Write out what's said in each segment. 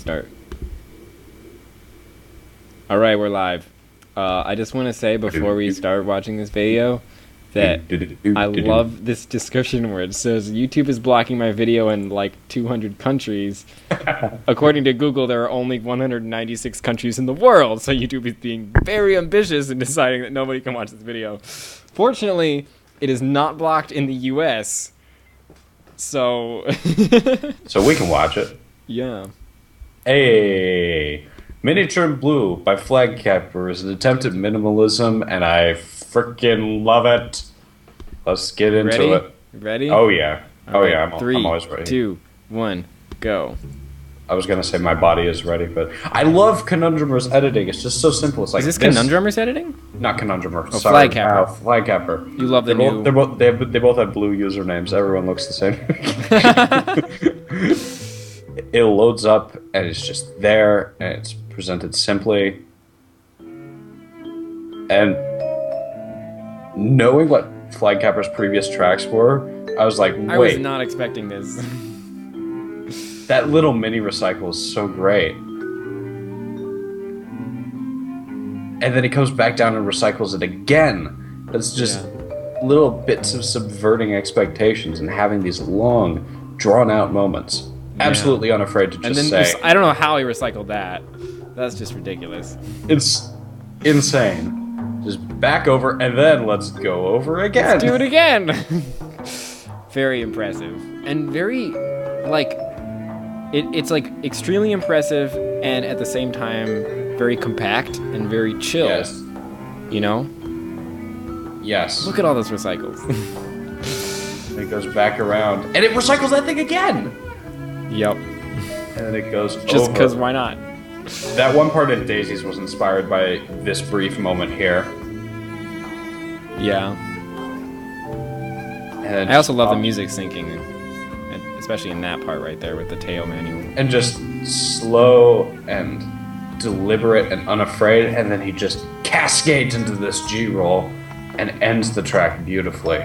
start. All right, we're live. I just want to say before we start watching this video that I love this description where it says YouTube is blocking my video in like 200 countries. According to Google, there are only 196 countries in the world, so YouTube is being very ambitious in deciding that nobody can watch this video. Fortunately, it is not blocked in the US, so... So we can watch it. Yeah. Hey, Miniature in Blue by FlagCapper is an attempt at minimalism, and I freaking love it. Let's get into it. Ready? Oh yeah. All right. Yeah. I'm always ready. 3, 2, 1, go. I was gonna say my body is ready, but I love Conundrumers editing. It's just so simple. It's like Is this Conundrumers editing? Not Conundrumer. Oh, sorry. FlagCapper. FlagCapper. You love the new... They both have blue usernames. Everyone looks the same. It loads up and it's just there and it's presented simply. And knowing what FlagCapper's previous tracks were, I was like, wait. I was not expecting this. That little mini recycle is so great. And then he comes back down and recycles it again. It's just little bits of subverting expectations and having these long, drawn-out moments. Yeah. Absolutely unafraid to just say... I don't know how he recycled that. That's just ridiculous. It's insane. Just back over, and then let's go over again. Let's do it again! Very impressive. And very, like... It's like extremely impressive and at the same time very compact and very chill. Yes. You know? Yes. Look at all those recycles. It goes back around. And it recycles that thing again! Yep. And then it goes over. Just because why not? That one part in Daisies was inspired by this brief moment here. Yeah. And I also love the music syncing. Especially in that part right there with the tail manual. And just slow and deliberate and unafraid, and then he just cascades into this G-roll and ends the track beautifully.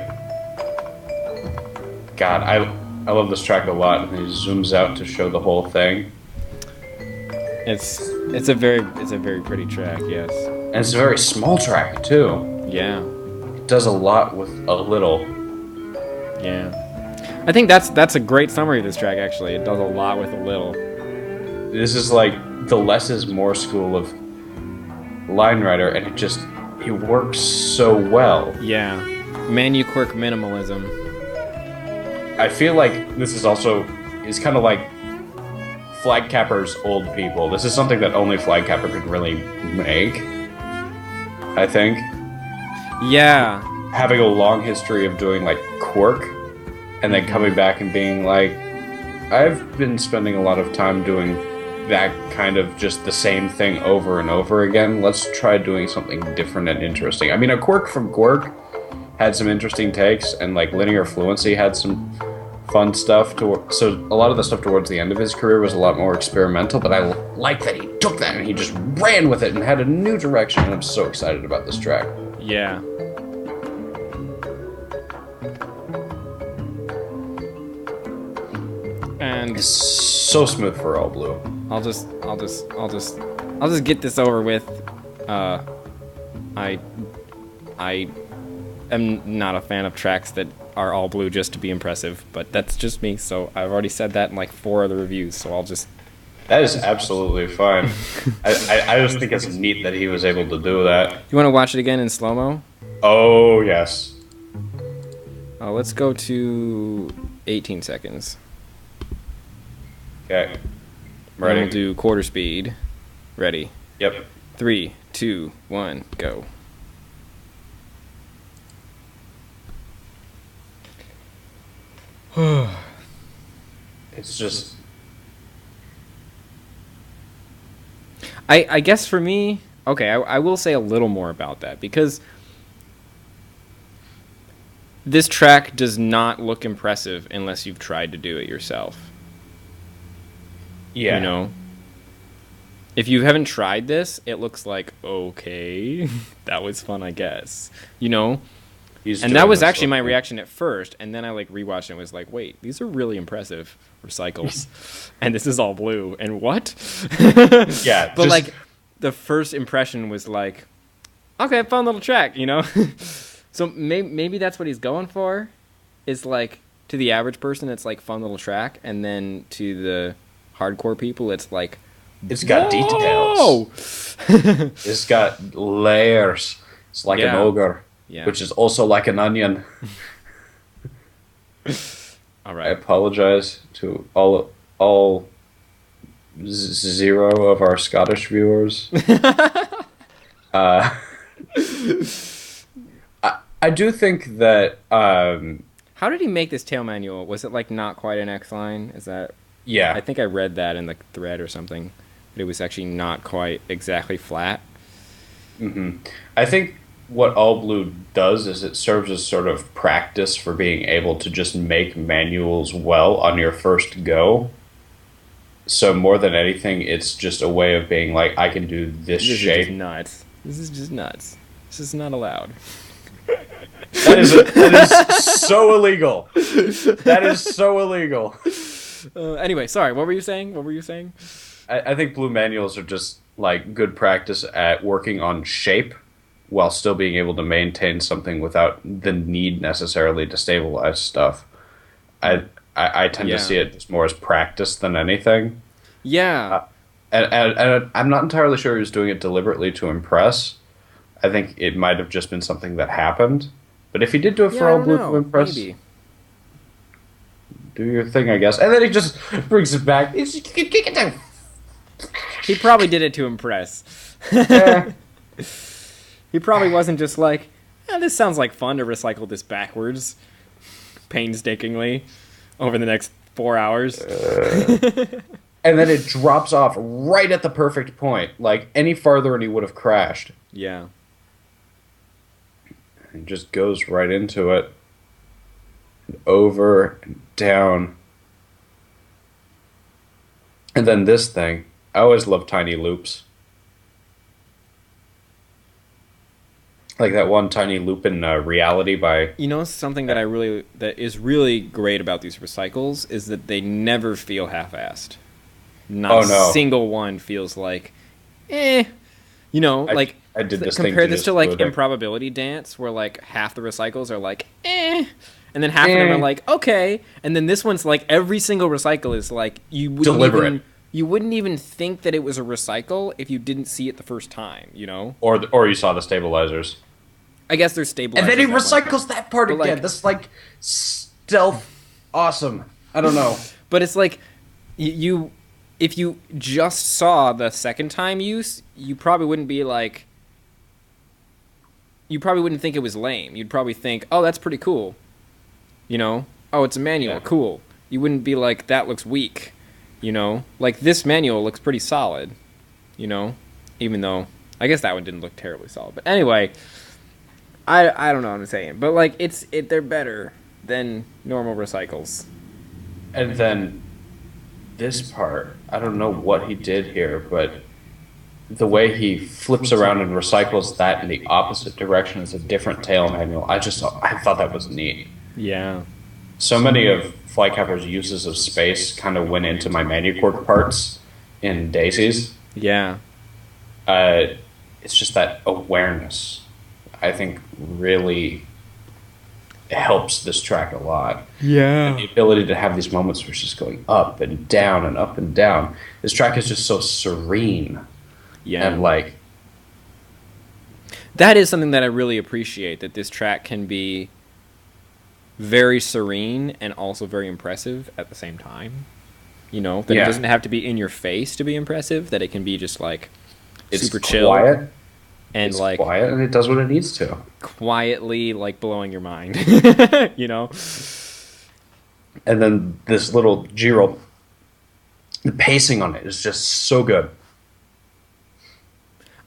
God, I love this track a lot, and he zooms out to show the whole thing. It's a very pretty track, yes. And it's a very small track too. Yeah. It does a lot with a little. Yeah. I think that's a great summary of this track, actually. It does a lot with a little. This is like the less is more school of line writer, and it works so well. Yeah. Manu-quirk minimalism. I feel like this is kind of like FlagCapper's old people. This is something that only FlagCapper could really make, I think. Yeah. Having a long history of doing like quirk, and then coming back and being like, I've been spending a lot of time doing that kind of just the same thing over and over again. Let's try doing something different and interesting. I mean, a quirk from Quirk had some interesting takes, and like Linear Fluency had some fun stuff. So a lot of the stuff towards the end of his career was a lot more experimental, but I like that he took that and he just ran with it and had a new direction, and I'm so excited about this track. Yeah. And it's so smooth for All Blue. I'll just get this over with. I am not a fan of tracks that are all blue just to be impressive, but that's just me. So I've already said that in like 4 other reviews. So I'll just. That is absolutely fine. I just think it's neat that he was able to do that. You want to watch it again in slow mo? Oh yes. Let's go to 18 seconds. Okay. Ready. We'll do quarter speed. Ready. Yep. 3, 2, 1, go. It's just... I guess for me... Okay, I will say a little more about that, because... this track does not look impressive unless you've tried to do it yourself. Yeah. You know? If you haven't tried this, it looks like, okay, that was fun, I guess. You know? And that was actually my reaction at first, and then I like rewatched it and was like, wait, these are really impressive recycles. And this is all blue. And what? Yeah. But like the first impression was like, okay, fun little track, you know? So maybe that's what he's going for, is like to the average person it's like fun little track, and then to the hardcore people it's like, it's got details. It's got layers. It's like an ogre. Yeah. Which is also like an onion. All right. I apologize to all 0 of our Scottish viewers. I do think that. How did he make this tail manual? Was it like not quite an X line? Is that? Yeah. I think I read that in the thread or something. But it was actually not quite exactly flat. Mm-hmm. I think what All Blue does is it serves as sort of practice for being able to just make manuals well on your first go. So more than anything, it's just a way of being like, I can do this shape. This is just nuts. This is just nuts. This is not allowed. That is so illegal. That is so illegal. Anyway, sorry. What were you saying? I think blue manuals are just like good practice at working on shape while still being able to maintain something without the need necessarily to stabilize stuff. I tend to see it just more as practice than anything. Yeah. And I'm not entirely sure he was doing it deliberately to impress. I think it might have just been something that happened. But if he did do it for All Blue to impress, maybe. Do your thing, I guess. And then he just brings it back. He probably did it to impress. He probably wasn't just like, this sounds like fun to recycle this backwards painstakingly over the next 4 hours. And then it drops off right at the perfect point. Like, any farther and he would have crashed. Yeah. It just goes right into it. And over and down. And then this thing. I always love tiny loops. Like that one tiny loop in Reality by... You know, something that that is really great about these recycles is that they never feel half-assed. Not a single one feels like, You know, like... I did this compare this to like Improbability Dance, where like half the recycles are like, and then half of them are like, okay. And then this one's like, every single recycle is like, you wouldn't even think that it was a recycle if you didn't see it the first time, you know? Or you saw the stabilizers. I guess there's stabilizers. And then he recycles that part again. Like, that's like stealth awesome. I don't know. But it's like, if you just saw the second time use, you probably wouldn't be like, you probably wouldn't think it was lame. You'd probably think, oh, that's pretty cool. You know? Oh, it's a manual. Cool. You wouldn't be like, that looks weak. You know? Like, this manual looks pretty solid. You know? Even though, I guess that one didn't look terribly solid. But anyway, I don't know what I'm saying. But, like, they're better than normal recycles. And then this part, I don't know what he did here, but the way he flips around and recycles that in the opposite direction as a different tail manual, I thought that was neat. Yeah. So many of FlagCapper's uses of space kind of went into my Manucork parts in Daisies. Yeah. It's just that awareness, I think, really helps this track a lot. Yeah. And the ability to have these moments where it's just going up and down and up and down. This track is just so serene. Yeah. And like, that is something that I really appreciate, that this track can be very serene and also very impressive at the same time. You know, that it doesn't have to be in your face to be impressive, that it can be just like super chill. Quiet. And it's like quiet and it does what it needs to. Quietly like blowing your mind. You know? And then this little G-roll, the pacing on it is just so good.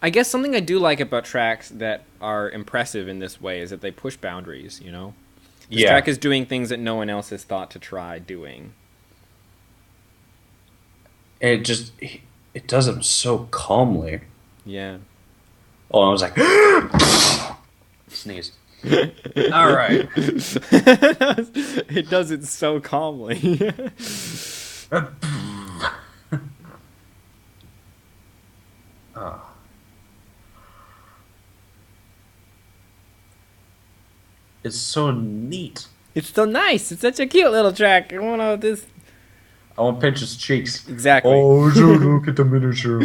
I guess something I do like about tracks that are impressive in this way is that they push boundaries, you know? This track is doing things that no one else has thought to try doing. And it does them so calmly. Yeah. Oh, I was like, sneeze. All right. It does it so calmly. Oh. It's so neat. It's so nice. It's such a cute little track. I want all this. I want to pinch his cheeks. Exactly. Oh, look at the miniature.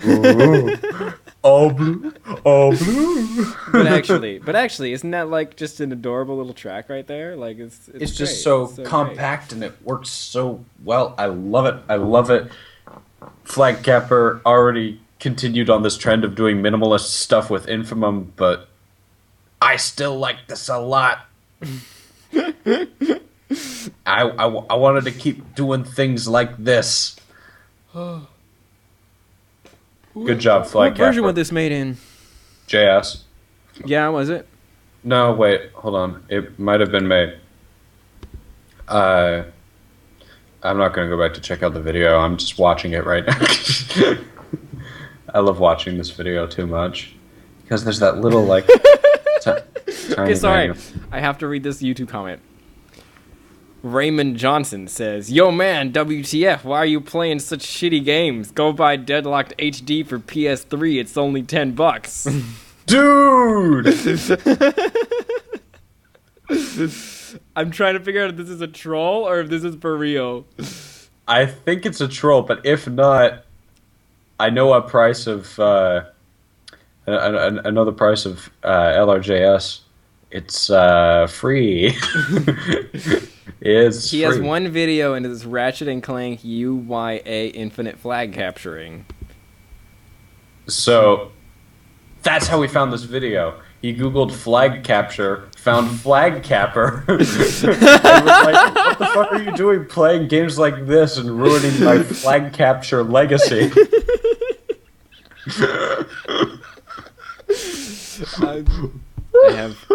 Oh, all blue, all blue. But actually, isn't that like just an adorable little track right there? Like It's just great. so, It's so compact and it works so well. I love it. I love it. FlagCapper already continued on this trend of doing minimalist stuff with Infamum, but I still like this a lot. I wanted to keep doing things like this. Good job, FlagCapper. What version was this made in? JS. Yeah, was it? No, wait, hold on. It might have been made. I'm not going to go back to check out the video. I'm just watching it right now. I love watching this video too much. Because there's that little, like... tiny Okay, sorry. manual. I have to read this YouTube comment. Raymond Johnson says, "Yo man, WTF, why are you playing such shitty games? Go buy Deadlocked HD for PS3, it's only $10. Dude! I'm trying to figure out if this is a troll or if this is for real. I think it's a troll, but if not, I know a price of... I know the price of LRJS. It's free. It's He free. has one video and it's Ratchet and Clank UYA Infinite Flag Capturing. So that's how we found this video. He googled flag capture, found FlagCapper, and was like, "What the fuck are you doing playing games like this and ruining my flag capture legacy?"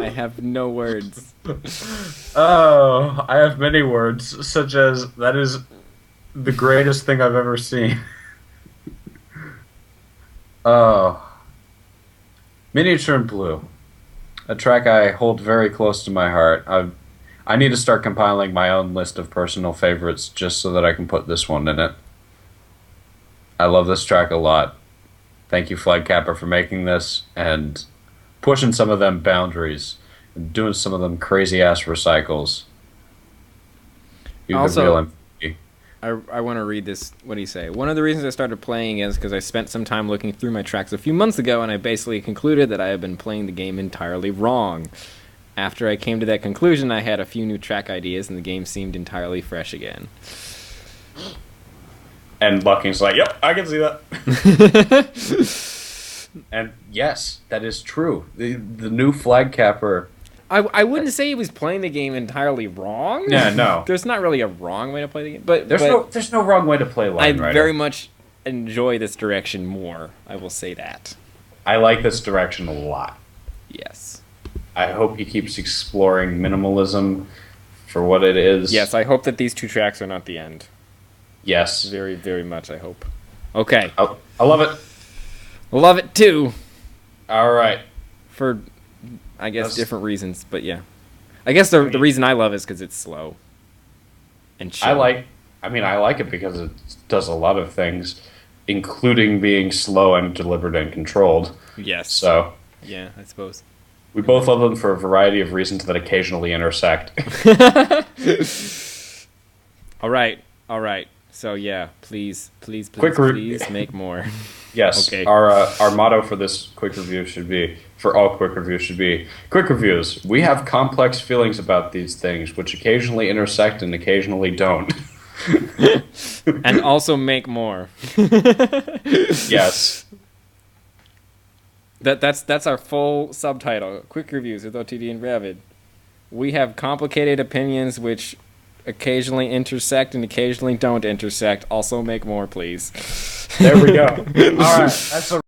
I have no words. Oh, I have many words, such as, that is the greatest thing I've ever seen. Oh. Miniature in Blue. A track I hold very close to my heart. I need to start compiling my own list of personal favorites just so that I can put this one in it. I love this track a lot. Thank you, FlagCapper, for making this and pushing some of them boundaries and doing some of them crazy-ass recycles. You've Also, been real MVP. I want to read this. What do you say? One of the reasons I started playing is because I spent some time looking through my tracks a few months ago, and I basically concluded that I had been playing the game entirely wrong. After I came to that conclusion, I had a few new track ideas, and the game seemed entirely fresh again. And Bucking's like, "Yep, I can see that." And yes, that is true. The new FlagCapper. I wouldn't say he was playing the game entirely wrong. Yeah, no. There's not really a wrong way to play the game, but There's no wrong way to play I Line Rider. very much enjoy this direction more. I will say that. I like this direction a lot. Yes. I hope he keeps exploring minimalism for what it is. Yes, I hope that these two tracks are not the end. Yes. Very, very much, I hope. Okay. I love it. Love it too. All right. For, I guess, different reasons, but yeah. I guess the reason I love it is because it's slow. And chill. I like it because it does a lot of things, including being slow and deliberate and controlled. Yes. So. Yeah, I suppose. We both love them for a variety of reasons that occasionally intersect. All right. So yeah, please make more. Yes. Okay. Our motto for this quick review should be, for all quick reviews, should be, quick reviews. We have complex feelings about these things, which occasionally intersect and occasionally don't. And also make more. Yes. That's our full subtitle. Quick reviews with OTDE and Rabid. We have complicated opinions which occasionally intersect and occasionally don't intersect. Also make more, please. There we go. All right. That's a